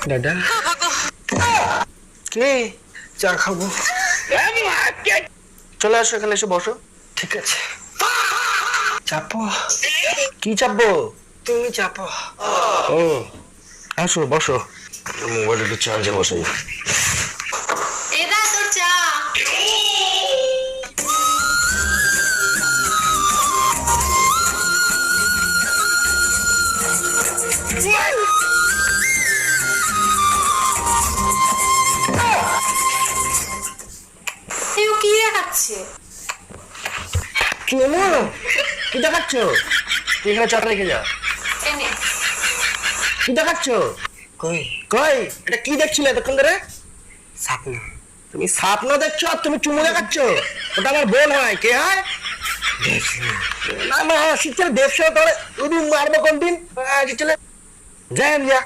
দাদা কে চা খাবো? চলে আসো, এখানে এসে বসো। ঠিক আছে, চাপো। কি চাপবো? তুমি চাপো। ও আসো, বসো। মোবাইল একটু চার্জে বসাই। এদা তোর চা। কি দেখাচ্ছে? কি হলো? কি দেখাচ্ছ? তুই এখানে চাটা রেখে যা। এনে কি দেখাচ্ছ? কই কই এটা কি দেখছিলে এতক্ষণ ধরে? স্বপ্ন। তুমি স্বপ্ন দেখছো আর তুমি চুমু দেখাচ্ছ? ওটা আমার বোন হয়। কে হয়? না না, শীতের দেবসে তোরে মারবো কোনদিন? চলে যাই যা।